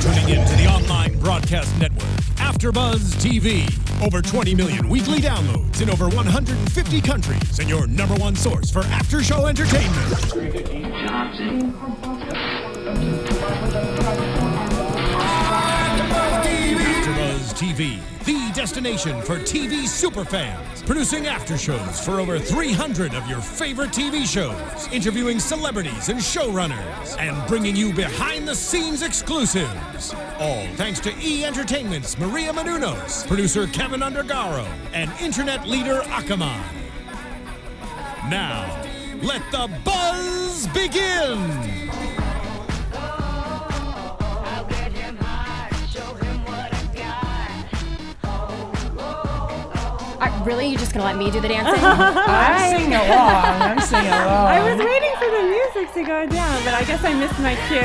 tuning in to the online broadcast network, AFTERBUZZ TV. Over 20 million weekly downloads in over 150 countries, and your number one source for after-show entertainment. AFTERBUZZ TV, the destination for TV superfans, producing aftershows for over 300 of your favorite TV shows, interviewing celebrities and showrunners, and bringing you behind-the-scenes exclusives. All thanks to E! Entertainment's Maria Menounos, producer Kevin Undergaro, and internet leader Akamai. Now, let the buzz begin! Really? You're just going to let me do the dancing? I'm singing along. I was waiting for the music to go down, but I guess I missed my cue.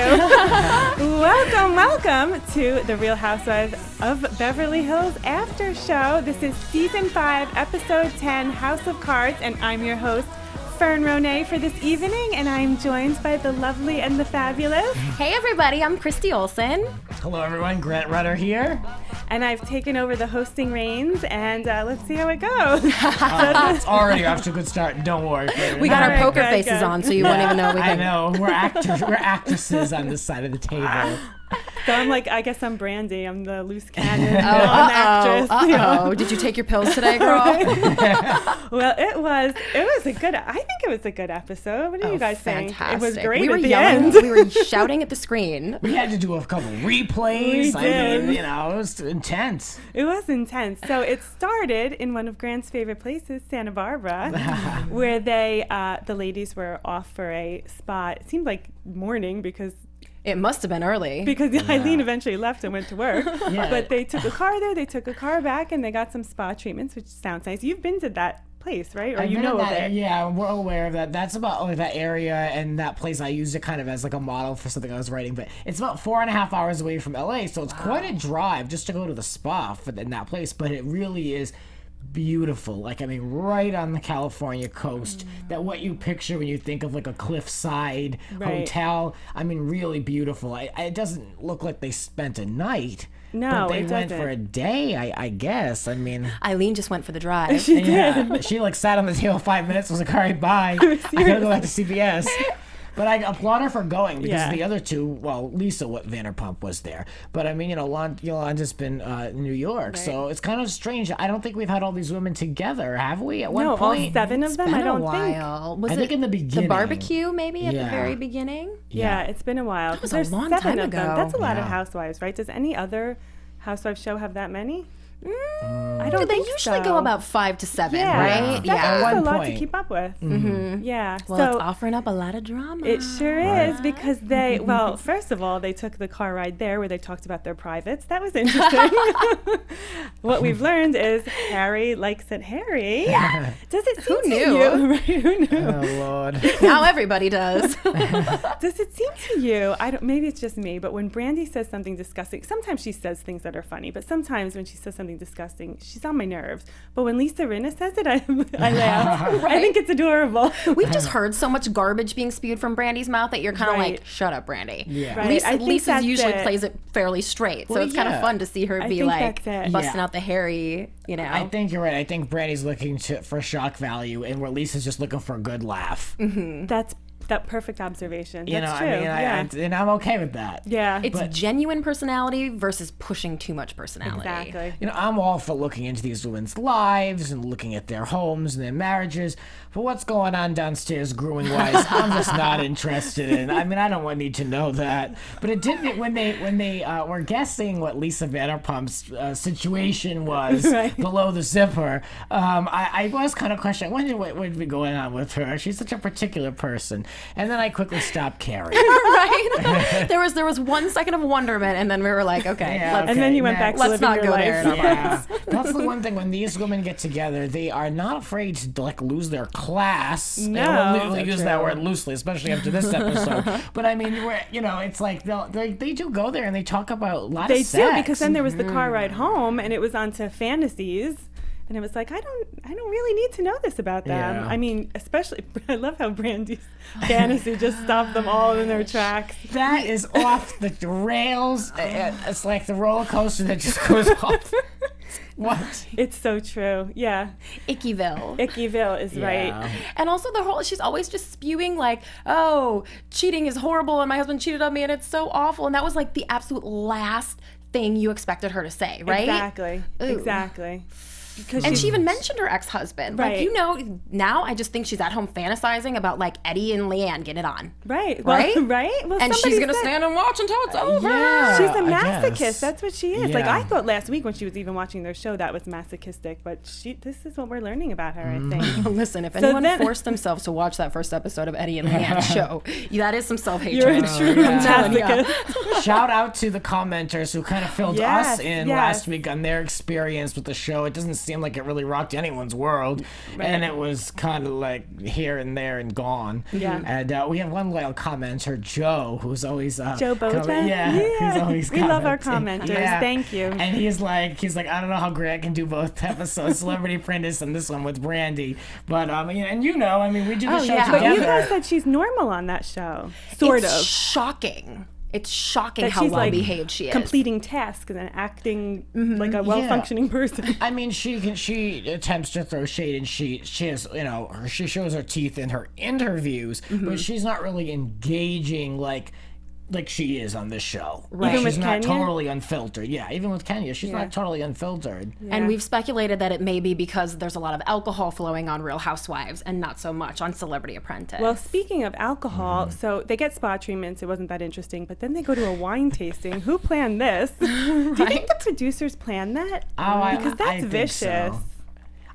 Welcome to the Real Housewives of Beverly Hills After Show. This is Season 5, Episode 10, House of Cards, and I'm your host, Fern Ronay, for this evening, and I'm joined by the lovely and the fabulous. Hey everybody, I'm Christy Olson. Hello everyone, Rutter here. And I've taken over the hosting reins, and let's see how it goes. It's already off to a good start. Don't worry. We got our poker faces on, so you won't even know. I know. We're actresses on this side of the table. So I'm like, I guess I'm Brandy. I'm the loose cannon actress. Did you take your pills today, girl? Well, it was a good. I think it was a good episode. What do you guys think? It was great. We were at the yelling. end. We were shouting at the screen. We had to do a couple replays. I mean, it was intense. It was intense. So it started in one of Grant's favorite places, Santa Barbara, where the ladies were off for a spot. It seemed like morning because. It must have been early. Because Eileen eventually left and went to work. But they took a car there, they took a car back, and they got some spa treatments, which sounds nice. You've been to that place, right? Or you know of it? Yeah, we're aware of that. That's about that area and that place. I used it kind of as like a model for something I was writing. But it's about 4.5 hours away from LA, so it's quite a drive just to go to the spa in that place. But it really is beautiful, like I mean right on the California coast, that what you picture when you think of like a cliffside hotel. I mean really beautiful. It doesn't look like they spent a night. No, but they it went doesn't. for a day, I guess. I mean, Eileen just went for the drive. She did. She like sat on the table 5 minutes, was like, all right, bye, I gotta go back to CBS. But I applaud her for going because the other two, well, Lisa Vanderpump was there. But I mean, Yolanda's been in New York, so it's kind of strange. I don't think we've had all these women together, have we? At one point? All 7 of them, I don't think. I think in the beginning. The barbecue, maybe, at the very beginning? Yeah, it's been a while. That was a long time ago. That's a lot of housewives, right? Does any other housewives show have that many? I don't think they usually go about 5 to 7, That's right? a lot to keep up with. Mm-hmm. Yeah. Well, so it's offering up a lot of drama. It sure is, because they, well, first of all, they took the car ride there where they talked about their privates. That was interesting. What we've learned is Harry likes it hairy. Does it seem Who knew? to you? Right, who knew? Oh, Lord. Now everybody does. Does it seem to you, maybe it's just me, but when Brandy says something disgusting, sometimes she says things that are funny, but sometimes when she says something disgusting, she's on my nerves. But when Rena says it, I laugh. Right? I think it's adorable. We've just heard so much garbage being spewed from Brandy's mouth that you're kind of like, shut up, Brandy. Yeah. Right. Lisa usually plays it fairly straight, so it's kind of fun to see her be like busting out the hairy, I think you're right. I think Brandy's looking for shock value, and where Lisa's just looking for a good laugh. Mm-hmm. That's that perfect observation. That's true. I mean, and I'm okay with that. Yeah. It's genuine personality versus pushing too much personality. Exactly. I'm all for looking into these women's lives and looking at their homes and their marriages. But what's going on downstairs grooming-wise, I'm just not interested in. I mean, I don't need to know that. But it didn't, when they were guessing what Lisa Vanderpump's situation was below the zipper, I was kind of questioning, I wonder what would be going on with her. She's such a particular person. And then I quickly stopped caring. Right? There was 1 second of wonderment, and then we were like, okay. And then you went back to living your life. There in our lives. That's the one thing, when these women get together, they are not afraid to like lose their class. No. And we'll use that word loosely, especially after this episode. But I mean, it's like they do go there and they talk about a lot of sex. They do, because then there was the car ride home, and it was onto fantasies. And it was like, I don't really need to know this about them. Yeah. I mean, especially, I love how Brandy's fantasy just stopped them all in their tracks. That is off the rails. It's like the roller coaster that just goes off. What? It's so true. Yeah. Ickyville is right. And also she's always just spewing like, oh, cheating is horrible and my husband cheated on me and it's so awful. And that was like the absolute last thing you expected her to say, right? Exactly. And she even mentioned her ex-husband. Right. Like, now I just think she's at home fantasizing about like Eddie and Leanne getting it on. Right. Right? Well, right? Well, and she's going to stand and watch until it's over. Yeah, she's a masochist. That's what she is. Yeah. Like, I thought last week when she was even watching their show that was masochistic, but this is what we're learning about her, I think. Listen, if anyone forced themselves to watch that first episode of Eddie and Leanne's show, that is some self-hatred. You're a true masochist. Shout out to the commenters who kind of filled us in last week on their experience with the show. It doesn't seem like it really rocked anyone's world, and it was kind of like here and there and gone. Yeah. And we have one loyal commenter, Joe, who's always Joe Boatman. Who's always we love our commenters. Thank you. And he's like, I don't know how Grant can do both episodes, Celebrity Apprentice and this one with Brandy, but and we do the show together. But you guys said she's normal on that show, sort of. Shocking. It's shocking that how she's well-behaved she is. Completing tasks and acting like a well-functioning person. I mean, she attempts to throw shade, and she has, she shows her teeth in her interviews, but she's not really engaging like she is on this show. Right. Even she's with not Kenya? Totally unfiltered. Yeah, even with Kenya, she's not totally unfiltered. Yeah. And we've speculated that it may be because there's a lot of alcohol flowing on Real Housewives and not so much on Celebrity Apprentice. Well, speaking of alcohol, so they get spa treatments. It wasn't that interesting. But then they go to a wine tasting. Who planned this? Do you think the producers planned that? Because that's vicious.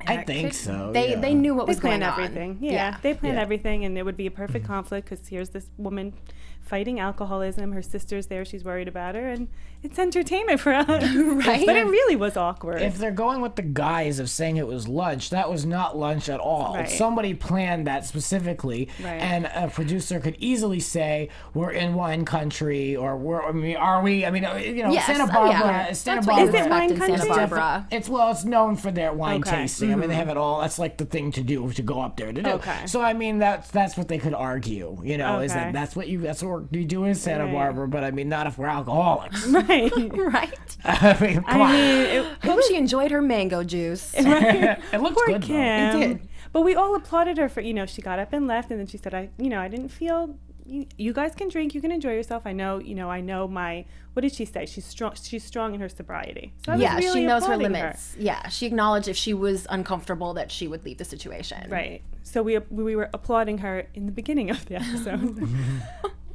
I think so. They knew what was going on. They planned everything. Yeah, they planned everything, and it would be a perfect conflict because here's this woman fighting alcoholism. Her sister's there. She's worried about her, and it's entertainment for us. Right. But it really was awkward. If they're going with the guise of saying it was lunch, that was not lunch at all. Right. Somebody planned that specifically, and a producer could easily say, "We're in wine country," or are we? Yes. Santa Barbara. Santa Barbara. Is it wine country? Santa Barbara. It's known for their wine tasting. I mean, they have it all. That's like the thing to do, to go up there to do. Okay. So that's what they could argue. Is that that's what we do in Santa Barbara, but not if we're alcoholics. Right. Right. Come on. Hope she enjoyed her mango juice. It looked Poor good, Kim. though. It did. But we all applauded her for, she got up and left, and then she said, I didn't feel, you guys can drink, you can enjoy yourself. I know my, what did she say? She's strong in her sobriety. So I was really she knows her applauding limits. Yeah, she acknowledged if she was uncomfortable that she would leave the situation. Right. So we were applauding her in the beginning of the episode.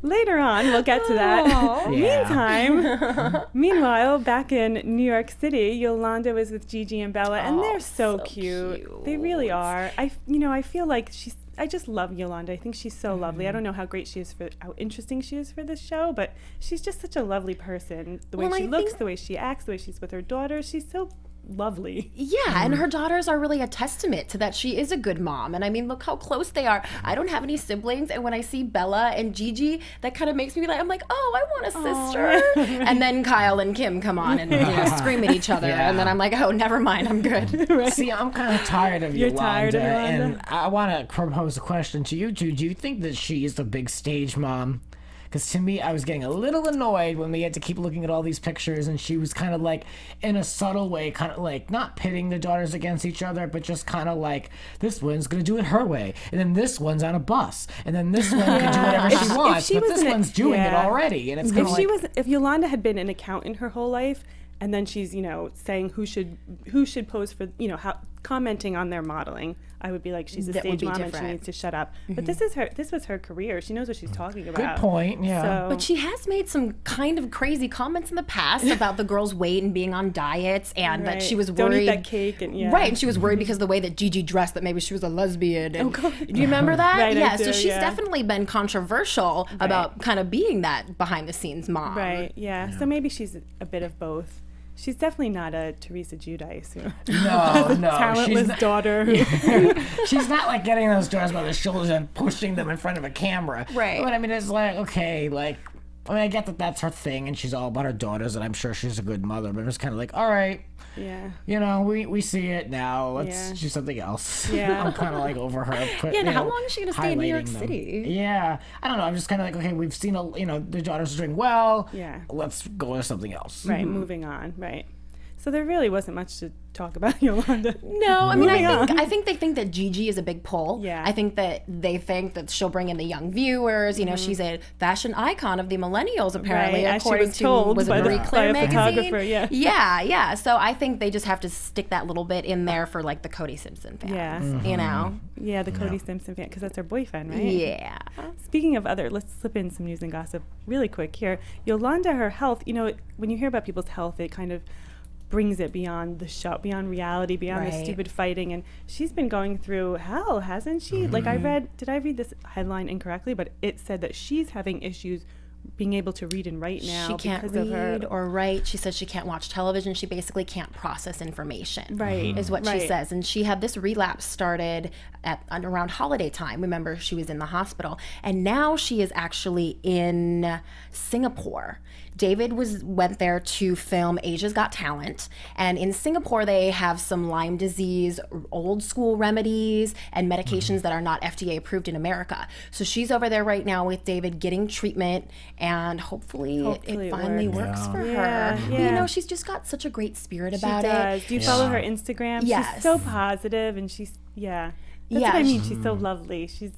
Later on, we'll get to that. Meanwhile, back in New York City, Yolanda was with Gigi and Bella, and they're so cute. They really are. I feel like I just love Yolanda. I think she's so lovely. I don't know how interesting she is for this show, but she's just such a lovely person. The way she looks, the way she acts, the way she's with her daughter, she's so lovely. Yeah, and her daughters are really a testament to that she is a good mom. And look how close they are. I don't have any siblings, and when I see Bella and Gigi, that kind of makes me I'm like, oh, I want a sister. And then Kyle and Kim come on and scream at each other, and then I'm like, oh, never mind, I'm good. Right. See, I'm kind of tired of You're Yolanda, tired of Yolanda? And I want to propose a question to you two. Do you think that she is the big stage mom? Because to me, I was getting a little annoyed when we had to keep looking at all these pictures, and she was kind of in a subtle way, kind of not pitting the daughters against each other, but just kind of this one's going to do it her way, and then this one's on a bus, and then this one can do whatever she wants, but this one's doing it already, and it's kind of if Yolanda had been an accountant her whole life, and then she's saying who should pose for commenting on their modeling, I would be like, she's a stage mom and she needs to shut up. But this was her career. She knows what she's talking about. Good point. Yeah. But she has made some kind of crazy comments in the past about the girl's weight and being on diets, and that she was worried. Don't eat that cake, and right, and she was worried because of the way that Gigi dressed, that maybe she was a lesbian. And, do you remember that? Right, yeah. I do, so she's definitely been controversial about kind of being that behind the scenes mom. Right. Yeah. So maybe she's a bit of both. She's definitely not a Teresa Giudice. No. Talentless daughter. She's not getting those daughters by the shoulders and pushing them in front of a camera. Right. But it's okay, I mean, I get that that's her thing, and she's all about her daughters, and I'm sure she's a good mother. But I'm just kind of like, all right, we see it now. Let's do something else. Yeah. I'm kind of like over her. And how long is she gonna stay in New York City? Yeah, I don't know. I'm just kind of like, okay, we've seen the daughters are doing well. Yeah. Let's go to something else. Right. Moving on. Right. So there really wasn't much to talk about Yolanda. No, I mean, I think they think that Gigi is a big pull. Yeah. I think that they think that she'll bring in the young viewers. You know, she's a fashion icon of the millennials, apparently, right, according as she was told to by Marie Claire by a magazine. photographer, Yeah. So I think they just have to stick that little bit in there for like the Cody Simpson fans. Yeah. You know. Yeah, the Cody Simpson fan, because that's her boyfriend, right? Yeah. Speaking of let's slip in some news and gossip really quick here. Yolanda, her health, when you hear about people's health, it kind of brings it beyond the show, beyond reality, beyond the stupid fighting. And she's been going through hell, hasn't she? Like did I read this headline incorrectly? But it said that she's having issues being able to read and write now. She can't because of her read or write. She says she can't watch television. She basically can't process information. Right. Is what she says. And she had this relapse started around holiday time. Remember, she was in the hospital. And now she is actually in Singapore. David went there to film Asia's Got Talent. And in Singapore, they have some Lyme disease, old school remedies, and medications that are not FDA approved in America. So she's over there right now with David getting treatment, and hopefully it finally works for her. Yeah. But, she's just got such a great spirit about it. Do you follow her Instagram? Yes. She's so positive, and she's, That's what I mean. She's so lovely. She's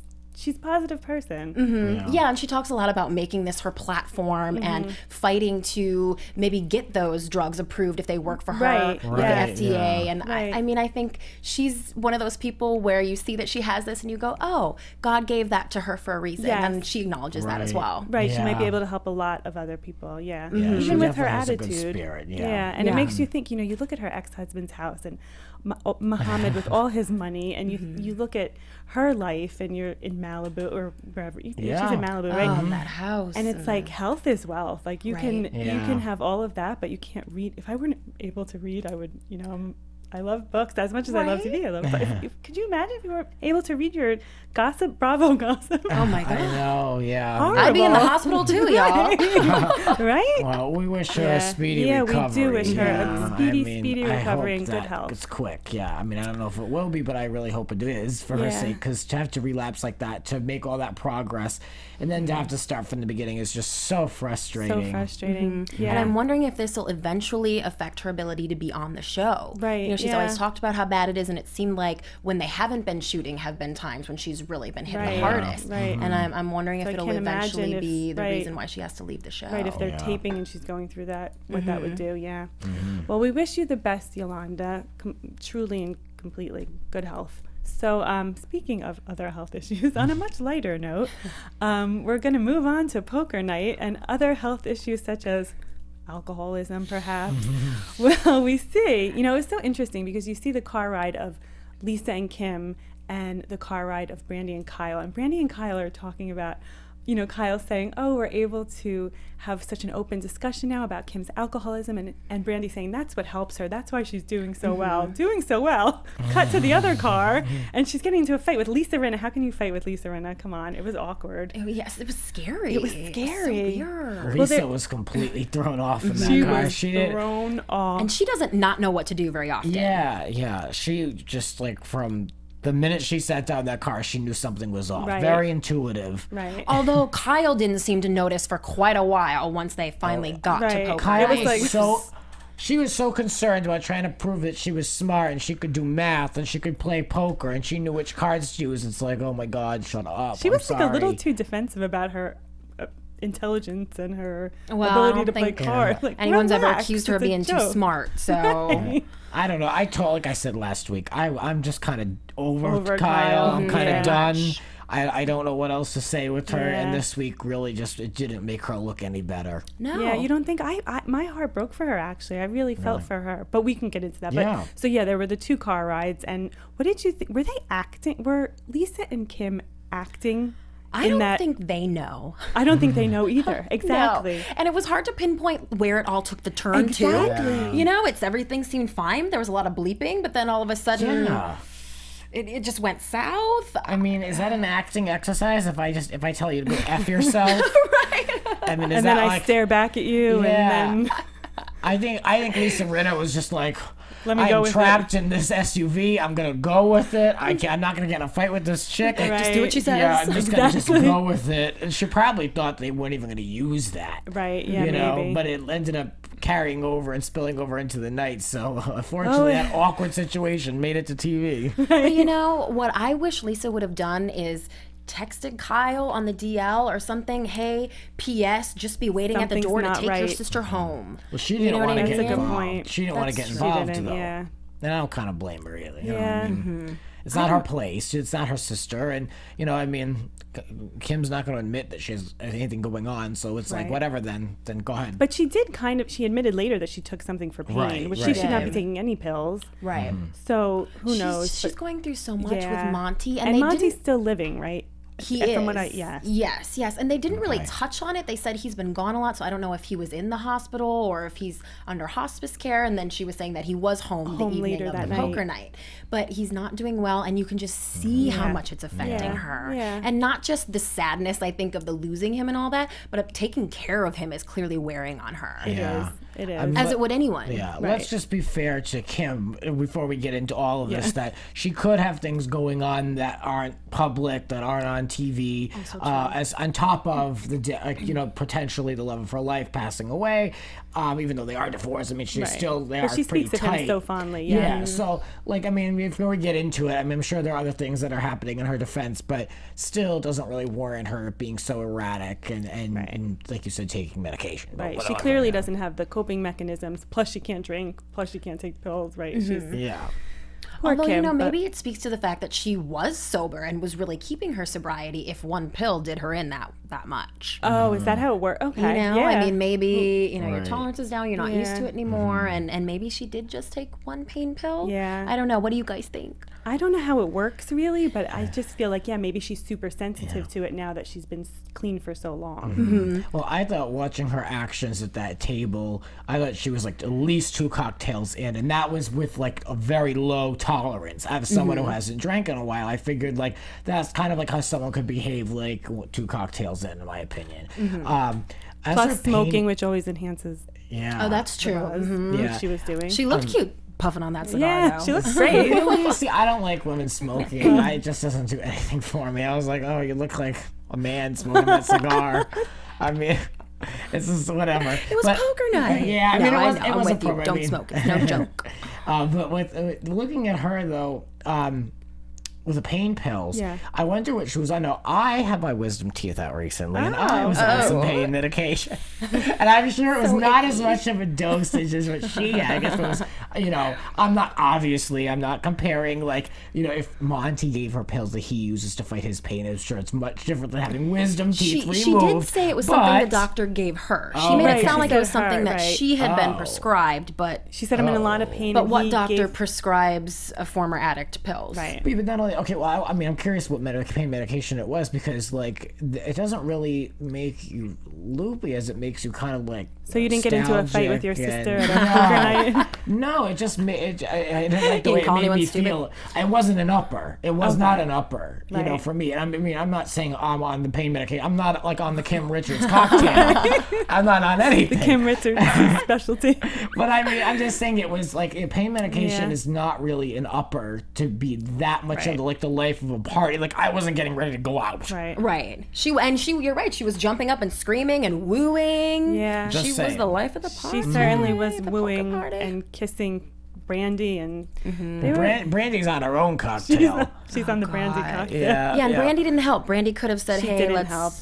a positive person. Yeah, and she talks a lot about making this her platform and fighting to maybe get those drugs approved if they work for her with the FDA. Yeah. And I mean, I think she's one of those people where you see that she has this and you go, oh, God gave that to her for a reason. Yes. And she acknowledges that as well. Right, she might be Yeah. able to help a lot of other people. Yeah, Yeah, she even with her definitely has a good attitude. spirit, and it makes you think. You look at her ex-husband's house and Muhammad with all his money, and you look at her life, and you're in Malibu or wherever. She's in Malibu, right? Oh, that house. And it's like health is wealth. Like you can have all of that, but you can't read. If I weren't able to read, I would. I love books as much as I love TV. I love books. Could you imagine if you were able to read your gossip, Bravo gossip? Oh my God. I know, yeah. Horrible. I'd be in the hospital too, y'all. Right? Well, we wish her a speedy recovery. Yeah, we do wish her a speedy, speedy I recovery hope and good that health. It's quick, yeah. I mean, I don't know if it will be, but I really hope it is for her sake, because to have to relapse like that, to make all that progress, and then to have to start from the beginning is just so frustrating. So frustrating. Yeah. And I'm wondering if this will eventually affect her ability to be on the show. Right, She's always talked about how bad it is, and it seemed like when they haven't been shooting have been times when she's really been hit the hardest. Right. And I'm wondering if I it'll can't eventually imagine be the reason why she has to leave the show. Right, if they're taping and she's going through that, what that would do, Well, we wish you the best, Yolanda. Truly and completely good health. So speaking of other health issues, on a much lighter note, we're going to move on to poker night and other health issues such as alcoholism, perhaps. Well, we see, it's so interesting because you see the car ride of Lisa and Kim and the car ride of Brandy and Kyle. And Brandy and Kyle are talking about, Kyle saying, oh, we're able to have such an open discussion now about Kim's alcoholism. And Brandy saying that's what helps her. That's why she's doing so well. Doing so well. Cut to the other car. And she's getting into a fight with Lisa Rena. How can you fight with Lisa Rena? Come on. It was awkward. Yes, it was scary. It was scary. So weird. Lisa was completely thrown off in that car. She was thrown off. And she doesn't not know what to do very often. Yeah. She just from the minute she sat down in that car, she knew something was off. Right. Very intuitive. Right. Although Kyle didn't seem to notice for quite a while once they finally got to poker. Kyle night. she was so concerned about trying to prove that she was smart and she could do math and she could play poker and she knew which cards to use. It's like, oh my God, shut up. She was a little too defensive about her intelligence and her ability to play cards. Anyone's ever accused her of being too smart. So I don't know. Like I said last week, I'm just kind of over Kyle. I'm kind of done. I don't know what else to say with her. And this week really it didn't make her look any better. No. Yeah, you don't think my heart broke for her, actually. I really felt for her. But we can get into that. But, so there were the 2 car rides. And what did you think? Were they acting? Were Lisa and Kim acting? I don't think they know. I don't think they know either. Exactly. No. And it was hard to pinpoint where it all took the turn to. Yeah. Everything seemed fine. There was a lot of bleeping, but then all of a sudden it just went south. I mean, is that an acting exercise if I tell you to go F yourself? Right. I mean, and then I stare back at you, Yeah. and then I think Lisa Rinna was just like, Let me go I'm with trapped in this SUV. I'm gonna go with it. I'm not gonna get in a fight with this chick. Right. Just do what she says. Yeah, I'm just gonna just Exactly. go with it. And she probably thought they weren't even gonna use that. right, yeah, You know, maybe. but it ended up carrying over and spilling over into the night. So unfortunately, yeah. that awkward situation made it to TV. But you know, what I wish Lisa would have done is texted Kyle on the DL or something. Hey, P.S. Just be waiting at the Something's door to not take your right. sister home. Well, she You didn't know what want I to mean? get That's a good involved. point. She didn't want to get That's true. involved She didn't, though. yeah. And I don't kind of blame her really. You know what Yeah. I mean? It's not her place. It's not her sister. And, you know, I mean, Kim's not going to admit that she has anything going on. So it's like, Right. whatever, then go ahead. But she did she admitted later that she took something for pain, Right, which right. she should not be Yeah. taking any pills. Right. So who knows? She's But- going through so much yeah. with Monty, And they Monty's didn't. still living, right? He From is. what Yes, and they didn't really Okay. touch on it. They said he's been gone a lot, so I don't know if he was in the hospital or if he's under hospice care. And then she was saying that he was home the evening later of that the night. poker night. But he's not doing well, and you can just see how Yeah. much it's affecting Yeah. her. Yeah. And not just the sadness, I think, of the losing him and all that, but taking care of him is clearly wearing on her. Yeah. It is. I'm- As it would anyone. Yeah, Right. let's just be fair to Kim before we get into all of this, that she could have things going on that aren't public, that aren't on TV, as on top of potentially the love of her life passing away, even though they are divorced. I mean, she's Right. still, they But are she pretty speaks of tight. him so fondly, Yeah, yeah. so, like, I mean, before we get into it, I mean, I'm sure there are other things that are happening in her defense, but still doesn't really warrant her being so erratic and like you said, taking medication. But Right. She whatever. clearly doesn't have the coping mechanisms. Plus, she can't drink. Plus, she can't take pills. Right. She's Yeah. poor Although, Kim, but- maybe it speaks to the fact that she was sober and was really keeping her sobriety if one pill did her in that much. Oh, is that how it works? Okay. You know, yeah. I mean, maybe, your Right. tolerance is down, you're not used Yeah. to it anymore, and maybe she did just take one pain pill. Yeah. I don't know. What do you guys think? I don't know how it works really, but I just feel like, maybe she's super sensitive to it now that she's been clean for so long. Well, I thought watching her actions at that table, I thought she was like at least 2 cocktails in, and that was with like a very low tolerance. As someone who hasn't drank in a while, I figured like that's kind of like how someone could behave like 2 cocktails in my opinion. As her Plus pain- smoking, which always enhances Oh, that's true. what Yeah. she was doing. She looked cute puffing on that cigar, yeah, though. she looks great. Really? See, I don't like women smoking. It just doesn't do anything for me. I was like, oh, you look like a man smoking that cigar. I mean, it's just whatever. It was poker night. Yeah, I No, mean, I it was, know, it I'm was a with you. poker. I Don't mean- smoke. It's no joke. But with looking at her though, with the pain pills, Yeah. I wonder what she was on. No, I had my wisdom teeth out recently, and I was on some pain medication, and I'm sure it was not as much of a dosage as what she had. I guess it was, I'm not comparing like, if Monty gave her pills that he uses to fight his pain, I'm sure it's much different than having wisdom teeth removed. She did say it was something the but- doctor gave her. She Oh, made right. it sound She like it said was something her, that right. she had been prescribed, but She said I'm in a lot of pain. but and what he doctor gave- prescribes a former addict pills? Right. But not only okay, well, I mean, I'm curious what pain medication it was because like it doesn't really make you loopy as it makes you kind of like. So you didn't get into a fight with your nostalgic sister and- at a poker night? No, it just made. I didn't like the You way it call made anyone me stupid? feel. It wasn't an upper. It was not an upper. Right. For me. I mean, I'm not saying I'm on the pain medication. I'm not like on the Kim Richards cocktail. I'm not on anything. Kim Richards' specialty. But I mean, I'm just saying it was like pain medication Yeah. is not really an upper to be that much Right. into like the life of a party. Like I wasn't getting ready to go out. Right. Right. You're right. She was jumping up and screaming and wooing. Yeah. Just She was saying. the life of the party. She certainly was the poker wooing party. and kissing Brandy, and they were. Brandy's on her own cocktail. She's on the Brandy cocktail. Yeah, Yeah, and Brandy didn't help. Brandy could have said, She "Hey, didn't let's help.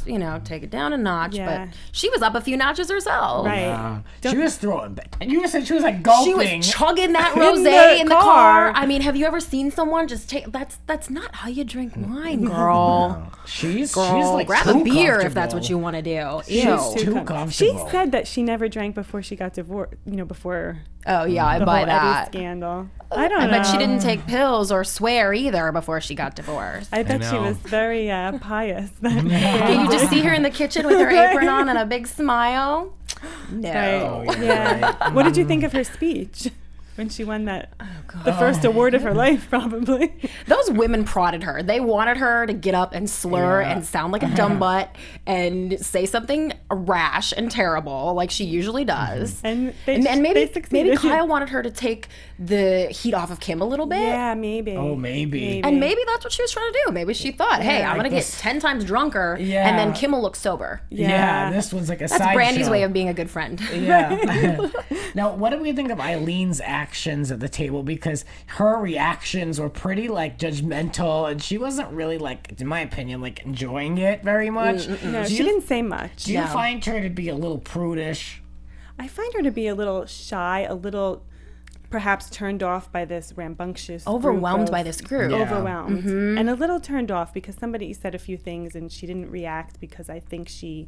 take it down a notch." Yeah. But she was up a few notches herself. Right. She was throwing back. And you said she was like gulping. She was chugging that In rosé in the the car. car. I mean, have you ever seen someone just take? That's not how you drink wine, girl. She's Girl, like grab too a beer if that's comfortable. what you want to do. She's Ew. too She comfortable. said that she never drank before she got divorced. Before Oh yeah, I the buy whole that. Eddie scandal. I don't I know. bet she didn't take pills or swear either before she got divorced. I bet she know. was very pious. Can you just see her in the kitchen with her apron on and a big smile? No. Right. Yeah. What did you think of her speech? when she won the first award of her life, probably. Those women prodded her. They wanted her to get up and slur and sound like a dumb butt and say something rash and terrible like she usually does. And maybe Kyle wanted her to take the heat off of Kim a little bit. Yeah, maybe. Oh, maybe. And maybe that's what she was trying to do. Maybe she thought, hey, I'm going to get 10 times drunker and then Kim will look sober. Yeah, this one's like a That's side Brandy's show. way of being a good friend. Yeah. Now, what do we think of Eileen's actions at the table? Because her reactions were pretty like judgmental, and she wasn't really like, in my opinion, like enjoying it very much. No, she didn't say much. Do you find her to be a little prudish? I find her to be a little shy, a little perhaps turned off by this rambunctious Overwhelmed by this group. Overwhelmed. And a little turned off because somebody said a few things and she didn't react because I think she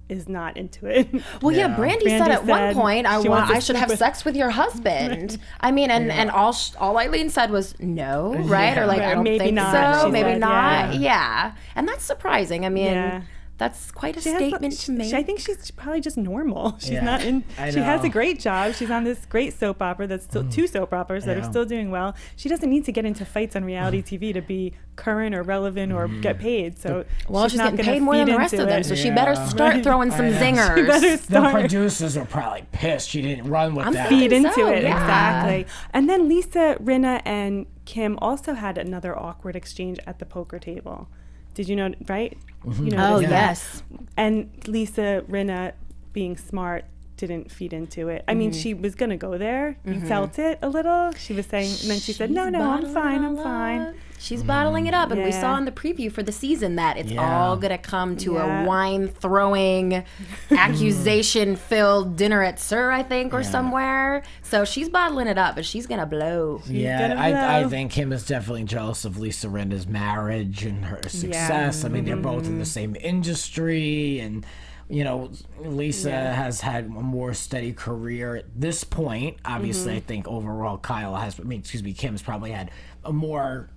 is not into it. Well, Brandy said at one point, I should have with sex with your husband. I mean, and all Eileen said was no, right? Or like, I don't maybe think not, so, she maybe said, not. Yeah. And that's surprising. I mean, that's quite a statement to make. I think she's probably just normal. She's not in. I She know. has a great job. She's on this great soap opera that's still two soap operas that are still doing well. She doesn't need to get into fights on reality TV to be current or relevant or get paid. So she's not getting gonna paid more than feed the rest into of them, it. so she better start throwing some zingers. She better The start. producers were probably pissed she didn't run with that. Feed into so, it, yeah. exactly. And then Lisa, Rena, and Kim also had another awkward exchange at the poker table. Did you know, right? You know, Oh, this, yes. And Lisa, Rena, being smart, didn't feed into it. I mean, she was going to go there. You felt it a little. She was saying, and then she said, no, I'm fine. She's bottling it up, and we saw in the preview for the season that it's all gonna come to a wine-throwing, accusation-filled dinner at Sir, I think, or somewhere. So she's bottling it up, but she's gonna blow. I think Kim is definitely jealous of Lisa Rinna's marriage and her success. I mean, they're both in the same industry, and you know, Lisa has had a more steady career at this point. Obviously, I think overall Kim's probably had a more,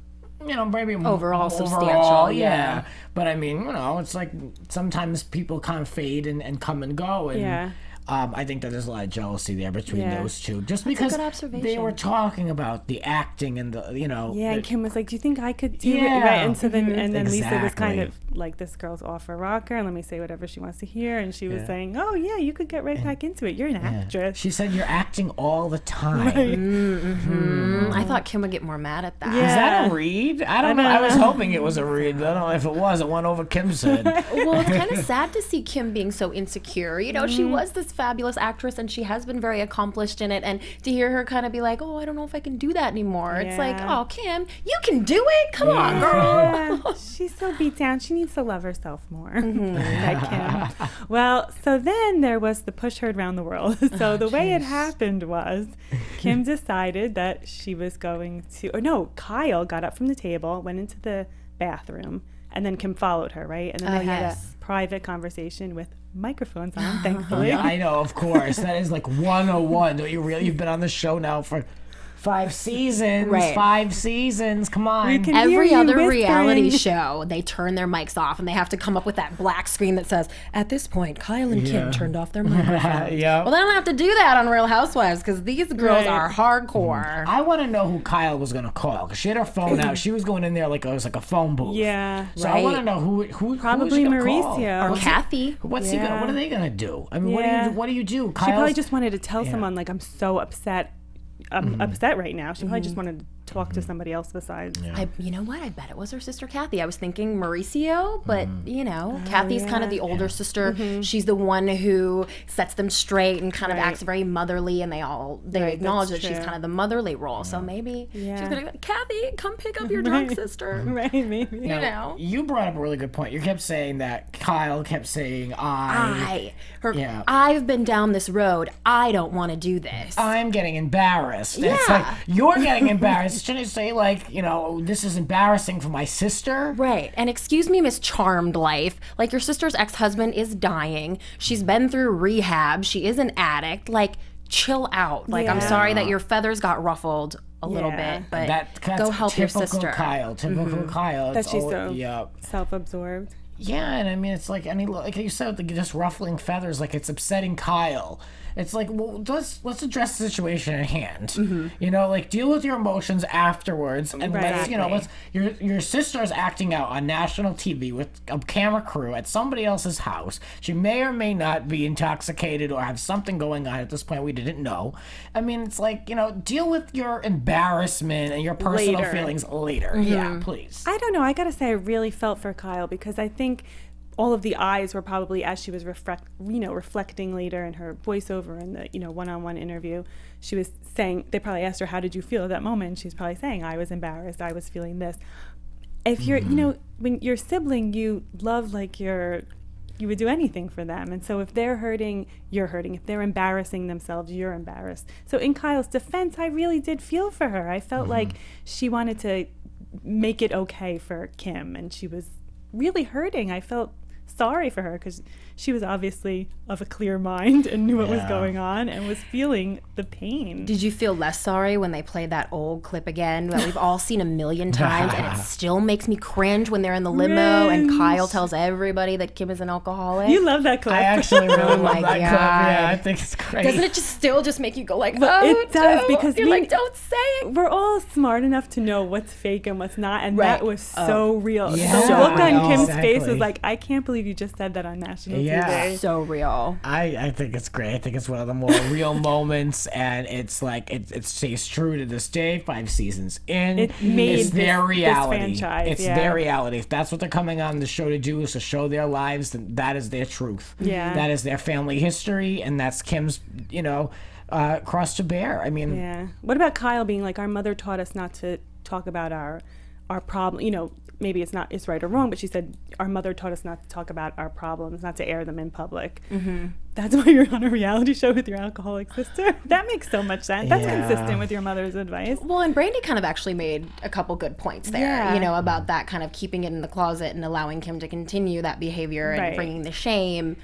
you know, maybe Overall substantial, yeah. But I mean, you know, it's like sometimes people kind of fade and come and go, and I think that there's a lot of jealousy there between those two, just because good observation. they were talking about the acting and the, you know. Yeah, and Kim was like, "Do you think I could do it?" Right, and so then, and then Lisa was kind of like, "This girl's off a rocker, and let me say whatever she wants to hear." And she was saying, "Oh yeah, you could get right back into it. You're an actress." She said, "You're acting all the time." I thought Kim would get more mad at that. Is that a read? I don't know. I was hoping it was a read, but I don't know if it was. It went over Kim's head. Well, it's kind of sad to see Kim being so insecure. You know, she was this fabulous actress, and she has been very accomplished in it. And to hear her kind of be like, "Oh, I don't know if I can do that anymore," it's like, "Oh, Kim, you can do it. Come on, girl." She's so beat down. She needs to love herself more. That Kim. Well, so then there was the push heard around the world. So the way it happened was Kim decided that she was going to, or no, Kyle got up from the table, went into the bathroom, and then Kim followed her, right? And then they had a private conversation with microphones on, thankfully. Yeah, I know, of course. That is like 101. Don't you really? You've been on the show now for 5 seasons. Right. 5 seasons. Come on. We can hear Every you other whispering. reality show, they turn their mics off, and they have to come up with that black screen that says, "At this point, Kyle and Kim turned off their microphones." Yeah. Well, they don't have to do that on Real Housewives because these girls are hardcore. I want to know who Kyle was going to call, because she had her phone out. She was going in there like it was like a phone booth. Yeah. So I want to know who Probably who was she gonna call? Mauricio. Or Kathy. What's he gonna? What are they gonna do? I mean, what do you do? She Kyle's, probably just wanted to tell someone, like, I'm so upset. I'm upset right now. She probably just wanted to talk to somebody else besides. You know what? I bet it was her sister Kathy. I was thinking Mauricio, but you know, Kathy's kind of the older sister. She's the one who sets them straight and kind of acts very motherly, and they acknowledge that she's kind of the motherly role. So maybe she's gonna go, "Kathy, come pick up your drunk sister." Right, maybe. You know. You brought up a really good point. You kept saying that Kyle kept saying, I've been down this road. I don't want to do this. I'm getting embarrassed. Yeah. It's like, you're getting embarrassed. Shouldn't it say, like, you know, this is embarrassing for my sister? Right. And excuse me, Miss Charmed Life. Like, your sister's ex-husband is dying. She's been through rehab. She is an addict. Like, chill out. Like, I'm sorry that your feathers got ruffled a little bit, but That's go help your typical sister. Kyle. Typical Kyle. That It's she's always- so self-absorbed. Yeah, and I mean, it's like like you said, like, just ruffling feathers, like it's upsetting Kyle. It's like, well, let's address the situation at hand. You know, like deal with your emotions afterwards, and let's your sister is acting out on national TV with a camera crew at somebody else's house. She may or may not be intoxicated or have something going on at this point we didn't know. I mean, it's like, you know, deal with your embarrassment and your personal feelings later. Yeah, please. I don't know. I gotta say, I really felt for Kyle because I think all of the eyes were probably as she was reflecting later in her voiceover in the one-on-one interview. She was saying, they probably asked her, how did you feel at that moment? She's probably saying, I was embarrassed, I was feeling this. If you're when your sibling, you love, like, you would do anything for them. And so if they're hurting, you're hurting. If they're embarrassing themselves, you're embarrassed. So in Kyle's defense, I really did feel for her. I felt like she wanted to make it okay for Kim, and she was really hurting. I felt sorry for her because she was obviously of a clear mind and knew what was going on and was feeling the pain. Did you feel less sorry when they played that old clip again that we've all seen a million times, and it still makes me cringe when they're in the limo and Kyle tells everybody that Kim is an alcoholic? You love that clip. I actually really love that clip. God. Yeah, I think it's great. Doesn't it just make you go like, it does, because you're like, don't say it. We're all smart enough to know what's fake and what's not, and that was so real. Yeah. The look on Kim's Exactly. face was like, I can't believe you just said that on national TV. So real. I think it's great. I think it's one of the more real moments, and it's like it stays true to this day. 5 seasons in, It made it's their this reality. franchise, It's their reality. If that's what they're coming on the show to do, is to show their lives, then that is their truth. Yeah. That is their family history, and that's Kim's, cross to bear. I mean, Yeah. What about Kyle being like, our mother taught us not to talk about our problem, maybe it's right or wrong, but she said our mother taught us not to talk about our problems, not to air them in public. That's why you're on a reality show with your alcoholic sister. That makes so much sense. That's consistent with your mother's advice. Well, and Brandy kind of actually made a couple good points there, about that kind of keeping it in the closet and allowing Kim to continue that behavior and bringing the shame.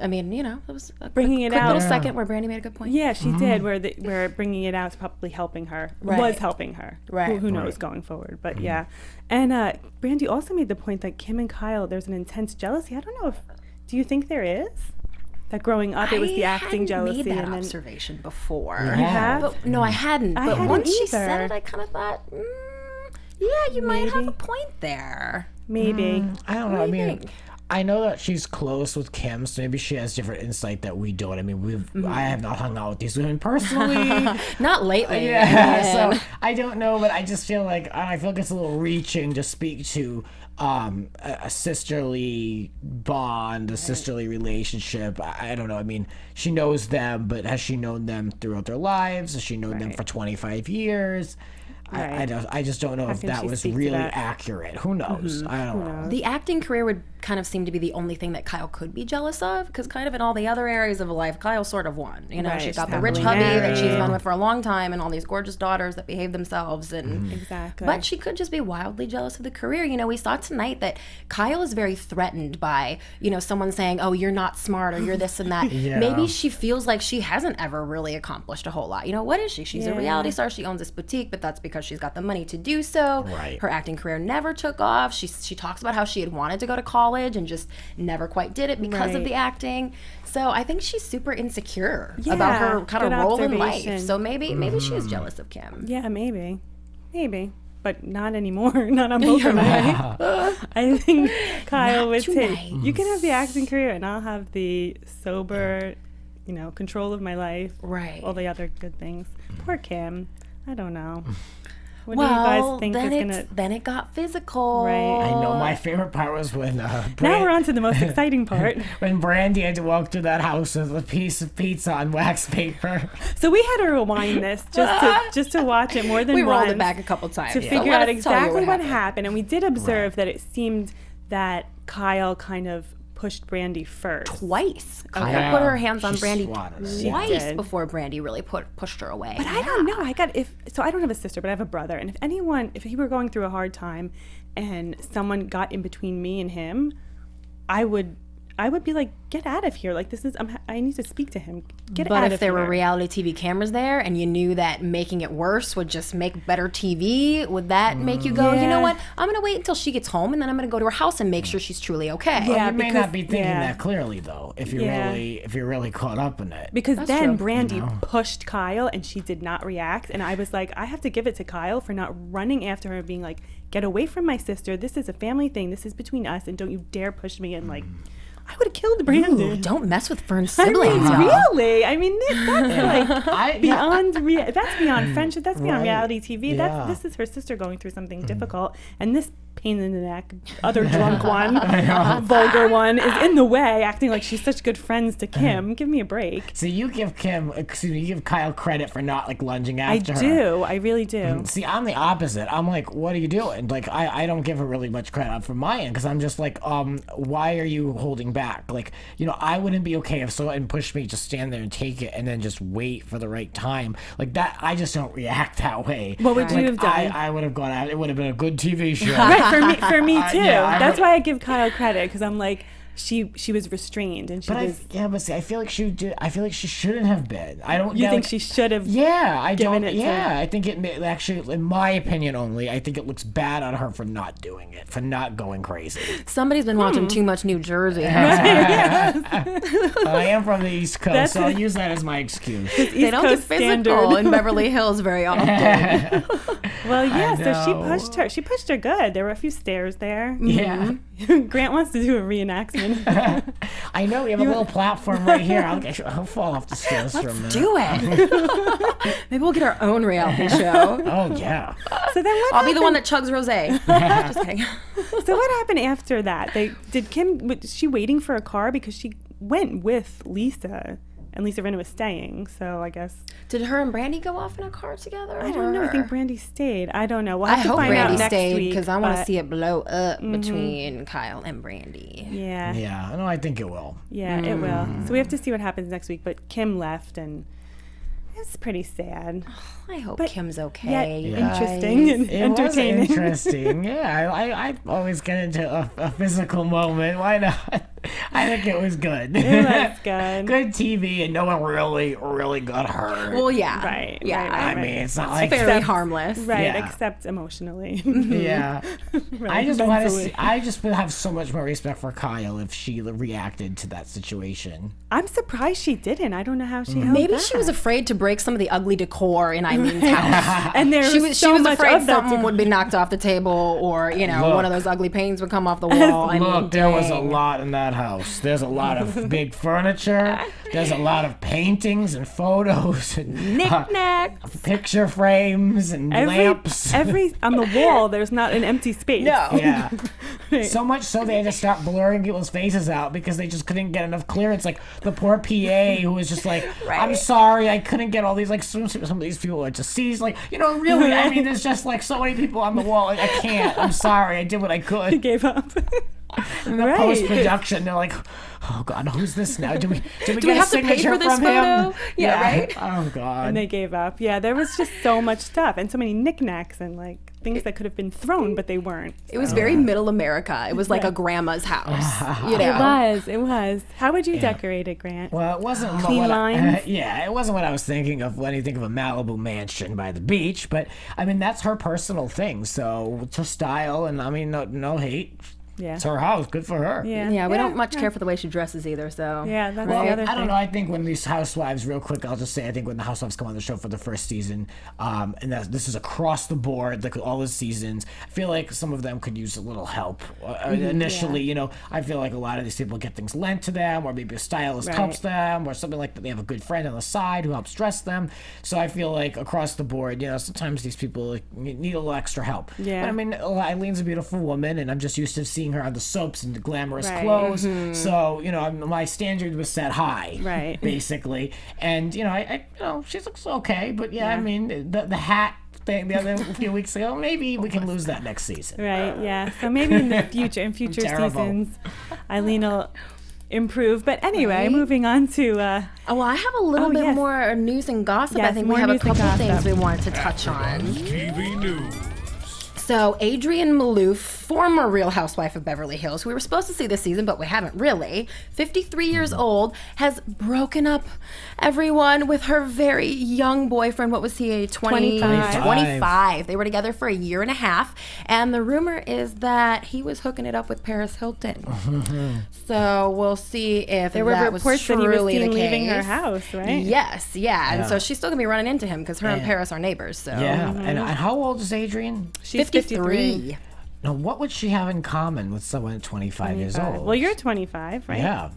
I mean, it was a Bringing it quick out. little second where Brandy made a good point. Yeah, she did. Where bringing it out is probably helping her. Was helping her. Right. Who knows going forward? But yeah, and Brandy also made the point that Kim and Kyle, there's an intense jealousy. I don't know do you think there is? That growing up, it was the acting jealousy. I hadn't made that and then, observation before. You have? But, no, I hadn't. I But hadn't once she either. said it, I kind of thought, you might have a point there. maybe. I don't know. What do you think? I know that she's close with Kim, so maybe she has different insight that we don't. I mean, I have not hung out with these women personally. Not lately. Yeah, so I don't know, but I just feel like it's a little reaching to speak to a sisterly bond, a sisterly relationship. I don't know. I mean, she knows them, but has she known them throughout their lives? Has she known them for 25 years? I just don't know if can that she was speak to really that? accurate. Who knows? I don't know. The acting career would kind of seem to be the only thing that Kyle could be jealous of, because kind of in all the other areas of life, Kyle sort of won. Right. She's got the Happily rich hubby that married. she's been with for a long time, and all these gorgeous daughters that behave themselves. And Exactly. But she could just be wildly jealous of the career. We saw tonight that Kyle is very threatened by, someone saying, oh, you're not smart, or you're this and that. Yeah. Maybe she feels like she hasn't ever really accomplished a whole lot. What is she? She's a reality star. She owns this boutique, but that's because she's got the money to do so. Right. Her acting career never took off. She talks about how she had wanted to go to college and just never quite did it because of the acting. So I think she's super insecure about her kind of good role in life. observation. So maybe she is jealous of Kim. Yeah, maybe. But not anymore. Not on both of them. I think Kyle would tonight. take. You can have the acting career, and I'll have the sober, control of my life. Right. All the other good things. Poor Kim. I don't know. What do you guys think is gonna? Then it got physical. Right. I know my favorite part was when Now we're on to the most exciting part. when Brandy had to walk through that house with a piece of pizza on wax paper. So we had to rewind this just to watch it more than We rolled once it back a couple times to So figure let out us tell you exactly what happened. And we did observe that it seemed that Kyle kind of pushed Brandy first. Twice. Kyle Yeah. put her hands on She Brandy swatted her. She twice did. before Brandy really pushed her away. But I don't know. I don't have a sister, but I have a brother. And if he were going through a hard time and someone got in between me and him, I would I would be like, get out of here. Like, this is, I need to speak to him. Get but out of here. But if there were reality TV cameras there and you knew that making it worse would just make better TV, would that make you go, you know what? I'm going to wait until she gets home and then I'm going to go to her house and make sure she's truly okay. Yeah, you may not be thinking that clearly, though, if you're really caught up in it. Because then Brandy pushed Kyle and she did not react. And I was like, I have to give it to Kyle for not running after her and being like, get away from my sister. This is a family thing. This is between us. And don't you dare push me. And like, I would have killed Brandy. Ooh, don't mess with Fern's siblings. Really? I mean, that's like that's beyond friendship. That's beyond reality TV. Yeah. This is her sister going through something difficult, and this pain in the neck, other drunk one, vulgar one, is in the way, acting like she's such good friends to Kim. Give me a break. So you give Kyle credit for not like lunging after her. I do. I really do. See, I'm the opposite. I'm like, what are you doing? Like, I don't give her really much credit from my end because I'm just like, why are you holding back? Like, you know, I wouldn't be okay if someone pushed me, just stand there and take it and then just wait for the right time. Like that, I just don't react that way. What would you have done? I would have gone out. It would have been a good TV show. Right, for me too. That's why I give Kyle credit, because I'm like, she was restrained and but see, I feel like she did. I feel like she shouldn't have been. I don't. You think she should have? Yeah, I don't. Yeah, I think it actually, in my opinion only, I think it looks bad on her for not doing it, for not going crazy. Somebody's been watching too much New Jersey. I am from the East Coast, so I'll use that as my excuse. They don't get physical in Beverly Hills very often. Well, yeah. So she pushed her good. There were a few stairs there. Yeah. Grant wants to do a reenactment. I know we have a little platform right here. I'll fall off the stairs for a minute. Do it. Maybe we'll get our own reality show. Oh yeah. So then I'll be the one that chugs rosé. Just kidding. So what happened after that? Was she waiting for a car, because she went with Lisa? And Lisa Rena was staying, so I guess. Did her and Brandy go off in a car together? I don't know. I think Brandy stayed. I don't know. We'll have I to hope find Brandy out next stayed, week, because I want to see it blow up between Kyle and Brandy. Yeah. Yeah. No, I think it will. Yeah, it will. So we have to see what happens next week. But Kim left, and it's pretty sad. I hope Kim's okay. Yeah, interesting and entertaining. Was interesting. Yeah, I always get into a physical moment. Why not? I think it was good. It was good. Good TV, and no one really got hurt. Well, yeah. Right. Yeah. Right. I mean, it's not It's like very harmless. Right, Yeah. except emotionally. Yeah. Right, I just want to mentally. see. I just would have so much more respect for Kyle if she reacted to that situation. I'm surprised she didn't. I don't know how she held Maybe back. she was afraid to break some of the ugly decor in Eileen's house. And there She was was so much afraid of that something would be knocked off the table, or one of those ugly paintings would come off the wall. Look, there was a lot in that house. There's a lot of big furniture. There's a lot of paintings and photos and knick-knacks, picture frames and lamps. On the wall, there's not an empty space. No. Yeah. So much so they had to start blurring people's faces out because they just couldn't get enough clearance. Like the poor PA who was just like, I'm sorry, I couldn't get all these, like some of these people are just seized. Like, really, I mean, there's just like so many people on the wall. Like, I can't. I'm sorry. I did what I could. He gave up. And the post-production, they're like, oh God, who's this now? Do we get have a to pay signature for this from him? photo? Yeah, right? Oh God. And they gave up. Yeah, there was just so much stuff and so many knickknacks and like things that could have been thrown, but they weren't. It was very middle America. It was like a grandma's house. You know? It was. How would you decorate it, Grant? Well, it wasn't Clean lines? it wasn't what I was thinking of when you think of a Malibu mansion by the beach. But I mean, that's her personal thing. So it's her style, and I mean, no hate. Yeah. It's her house. Good for her. Yeah, we don't much care for the way she dresses either, so. Yeah, that's the Well, other thing. I don't know. I think when these housewives, real quick, I'll just say, I think when the housewives come on the show for the first season, and this is across the board, like all the seasons, I feel like some of them could use a little help. Initially, I feel like a lot of these people get things lent to them, or maybe a stylist helps them, or something like that. They have a good friend on the side who helps dress them. So I feel like across the board, sometimes these people need a little extra help. Yeah. But I mean, Eileen's a beautiful woman, and I'm just used to seeing her on the soaps and the glamorous Right. clothes. So, my standard was set high. Right. Basically. And, I she looks okay, but I mean, the hat thing the other few weeks ago, maybe we can lose that next season. Right, yeah. So maybe in future seasons, Eileen will improve. But anyway, moving on to... well, I have a little bit more news and gossip. Yes, I think we more have a news and couple gossip. things we wanted to touch on. TV News. So Adrienne Maloof, former Real Housewife of Beverly Hills, who we were supposed to see this season, but we haven't really, 53 years old, has broken up everyone with her very young boyfriend. What was he, 25. They were together for a year and a half, and the rumor is that he was hooking it up with Paris Hilton. So we'll see if There were that reports was that he was truly seen the leaving her case. house, right? Yes, yeah. And so she's still going to be running into him because her and Paris are neighbors. So. Yeah. And how old is Adrienne? She's 53. Now, what would she have in common with someone at 25 years old? Well, you're 25, right? Yeah.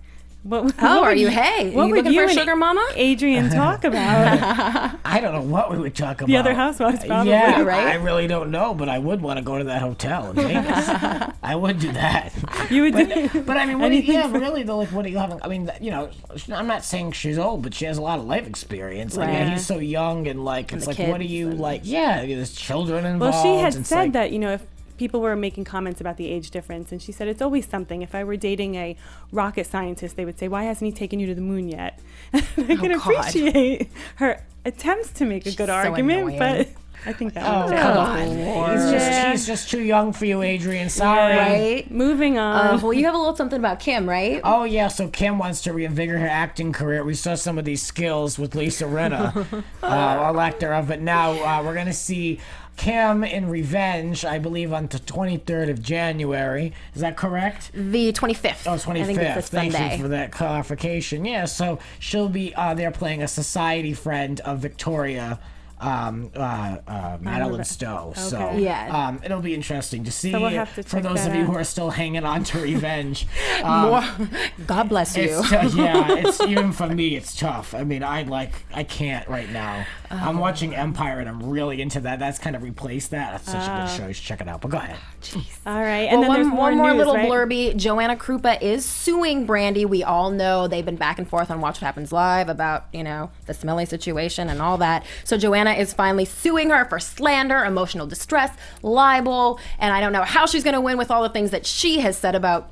What Oh, are would you? Hey, what you would looking you for a and sugar mama? Adrienne talk about? I don't know what we would talk about. The other housewives, probably. Yeah, right? I really don't know, but I would want to go to that hotel in Vegas. I would do that. You would do. But I mean, what do you have really though? Like, what do you have? I mean, you know, I'm not saying she's old, but she has a lot of life experience. Like, Right. he's so young, and like, it's the like, what do kids you and- like? Yeah, there's children involved. Well, she had It's said like- that, you know, if people were making comments about the age difference, and she said it's always something. If I were dating a rocket scientist, they would say, why hasn't he taken you to the moon yet? I can God. appreciate her attempts to make a good so argument, annoying. but I think that Oh, was come on. He's just too young for you, Adrienne. Sorry. Right? Moving on. Well, you have a little something about Kim, right? Oh, yeah, so Kim wants to reinvigorate her acting career. We saw some of these skills with Lisa Rinna, our actor of it. Now, we're going to see Kim in Revenge, I believe, on the 23rd of January. Is that correct? The 25th. Oh, 25th. I think it's this Thank Sunday. you for that clarification. Yeah, so she'll be there playing a society friend of Victoria. Madeline Stowe. So Okay. Yeah. it'll be interesting to see. So we'll have to for check those that of you out. who are still hanging on to Revenge. God bless you. It's it's even for me, it's tough. I mean, I can't right now. I'm watching Empire and I'm really into that. That's kind of replaced that. That's such a good show. You should check it out. But go ahead. All right. And Well, then there's one more news, little right? blurby. Joanna Krupa is suing Brandy. We all know they've been back and forth on Watch What Happens Live about, you know, the smelly situation and all that. So Joanna is finally suing her for slander, emotional distress, libel, and I don't know how she's going to win with all the things that she has said about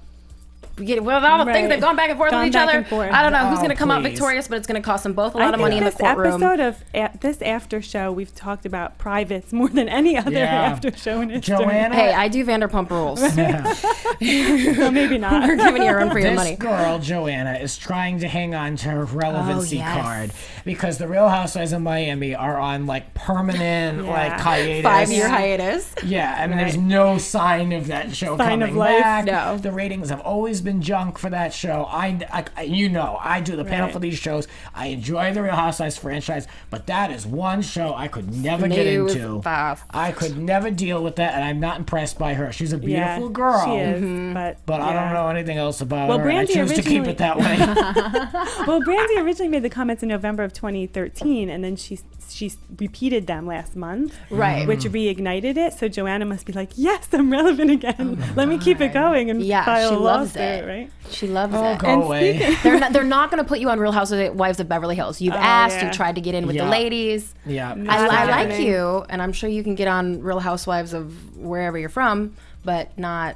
with all the things Right. they've gone back and forth Gone with each back other. and forth. I don't know who's Oh, going to come out please. victorious, but it's going to cost them both a I lot of think money in the this courtroom. episode of this after show, we've talked about privates more than any other Yeah. after show in history. Joanna. Hey, I do Vanderpump Rules. So maybe not. You're giving your own for your This money. girl, Joanna, is trying to hang on to her relevancy yes. card because the Real Housewives of Miami are on like permanent like hiatus. 5-year hiatus. Yeah, I mean, there's no sign of that show Sign coming of life. back. No. The ratings have always been junk for that show. I you know, I do the panel Right. for these shows. I enjoy the Real Housewives franchise, but that is one show I could never get Smooth into. fast. I could never deal with that, and I'm not impressed by her. She's a Yeah, beautiful girl. She is, but I yeah. don't know anything else about Well, her. and I Brandy choose to keep originally- it that way. Well, Brandy originally made the comments in November of 2013, and then she repeated them last month, Right. which reignited it. So Joanna must be like, "Yes, I'm relevant again. Let me keep it going and Yeah, file she a loves lawsuit." it. Right? She loves Oh, it. go And away. They're not going to put you on Real Housewives of Beverly Hills. You've asked, yeah. you've tried to get in with the Yeah. ladies. Yeah. I like happening. you, and I'm sure you can get on Real Housewives of wherever you're from, but not.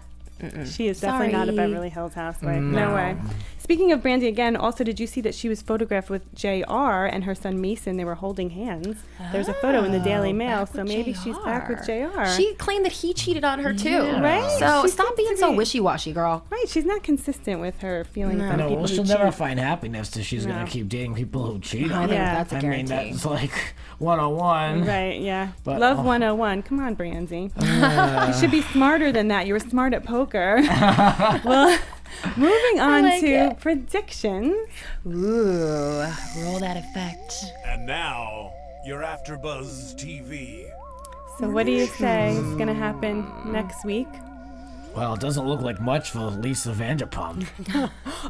She is definitely not a Sorry. Beverly Hills housewife. No way. Speaking of Brandy again, also, did you see that she was photographed with JR and her son Mason? They were holding hands. There's a photo in the Daily Mail, back so with maybe she's back with JR. She claimed that he cheated on her too. Yeah. Right? So She stop seems being to so be- wishy-washy, girl. Right, she's not consistent with her feelings on No, people well, who she'll cheat. never find happiness if she's No. going to keep dating people who cheat I on think her. Yeah. that's a I mean, guarantee. that's like 101. Right, yeah. But- Love oh. 101. Come on, Brandy. You should be smarter than that. You were smart at poker. Well, moving on like to it. predictions. Ooh, roll that effect. And now, your AFTERBUZZ TV. So what do you say is going to happen next week? Well, it doesn't look like much for Lisa Vanderpump.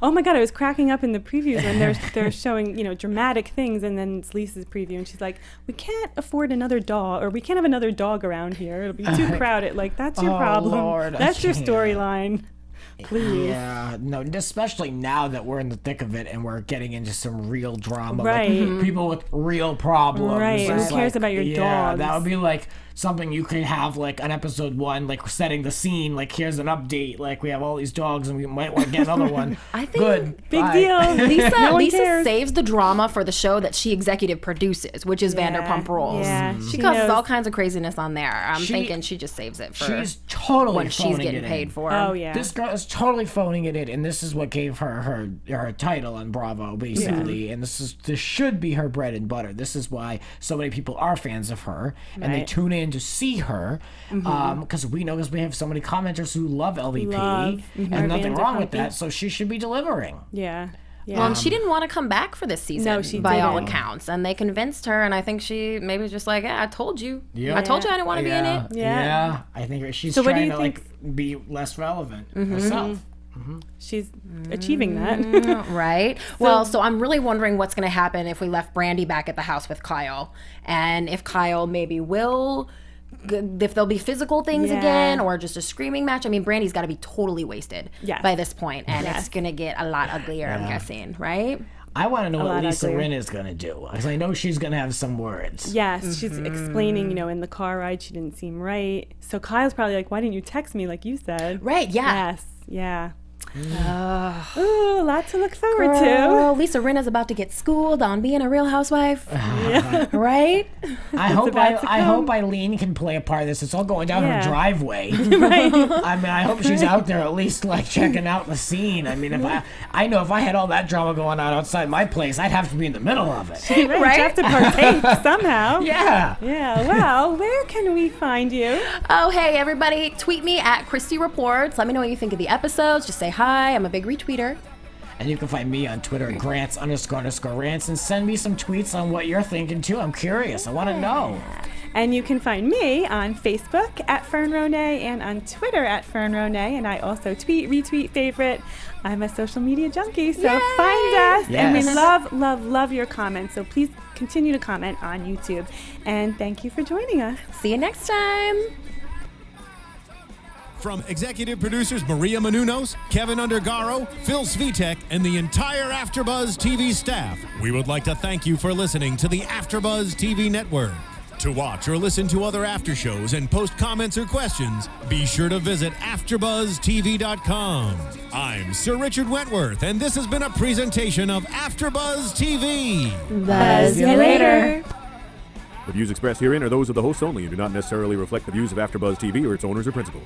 Oh my God, I was cracking up in the previews when they're showing, you know, dramatic things, and then it's Lisa's preview, and she's like, "We can't afford another dog, or we can't have another dog around here. It'll be too crowded." Like, that's your Oh, problem. Lord, I That's your can't. storyline. Please. Yeah, no, especially now that we're in the thick of it and we're getting into some real drama. Right. Like, people with real problems. Right, It's who like, cares about your yeah, dogs? that would be like something you could have like on episode 1, like setting the scene, like here's an update, like we have all these dogs and we might want to get another one. I think Good. Big Bye. deal. Lisa one cares. saves the drama for the show that she executive produces, which is Vanderpump Rules. Yeah, She she causes knows. all kinds of craziness on there. I'm She- thinking she just saves it for She's totally when she's phoning getting it paid in. for. Oh, yeah. This girl is totally phoning it in, and this is what gave her title on Bravo, basically. And this should be her bread and butter. This is why so many people are fans of her, and they Right. tune in to see her, because we have so many commenters who love LVP, Love and nothing wrong with Vanderpumpy. that. So she should be delivering. Yeah. Yeah. Well, and she didn't want to come back for this season, No, she by all didn't. accounts. And they convinced her, and I think she maybe was just like, yeah, I told you. Yeah. I told you I didn't want to be in it. Yeah. I think she's So what do trying you to think- like be less relevant herself. She's achieving that. Right. Well, so I'm really wondering what's going to happen if we left Brandy back at the house with Kyle. And if Kyle maybe will, if there'll be physical things Yeah. again or just a screaming match. I mean, Brandy's got to be totally wasted Yes. by this point, and Yes. it's going to get a lot uglier, I'm guessing, right? I want to know what lot Lisa uglier. Rinna is going to do, because I know she's going to have some words. Yes, she's explaining, in the car ride, she didn't seem right. So Kyle's probably like, why didn't you text me like you said? Right, yeah. Yes, yeah. Ooh, a lot to look forward Girl, Lisa Rinna's about to get schooled on being a real housewife, right? I hope about to I come. hope Eileen can play a part of this. It's all going down Yeah. her driveway. Right. I mean, I hope she's out there at least like checking out the scene. I mean, I know if I had all that drama going on outside my place, I'd have to be in the middle of it. Right. You have to partake somehow. Yeah. Yeah, well, where can we find you? Oh, hey, everybody. Tweet me at Christy Reports. Let me know what you think of the episodes. Just say hi. I'm a big retweeter. And you can find me on Twitter at Grants__Rants and send me some tweets on what you're thinking too. I'm curious. I want to know. And you can find me on Facebook at Fern Ronay and on Twitter at Fern Ronay. And I also tweet, retweet, favorite. I'm a social media junkie, so Yay! find us. And we Yes. love, love, love your comments. So please continue to comment on YouTube. And thank you for joining us. See you next time. From executive producers Maria Menounos, Kevin Undergaro, Phil Svitek, and the entire AfterBuzz TV staff, we would like to thank you for listening to the AfterBuzz TV network. To watch or listen to other after shows and post comments or questions, be sure to visit AfterBuzzTV.com. I'm Sir Richard Wentworth, and this has been a presentation of AfterBuzz TV. Buzz you later. The views expressed herein are those of the hosts only and do not necessarily reflect the views of AfterBuzz TV or its owners or principals.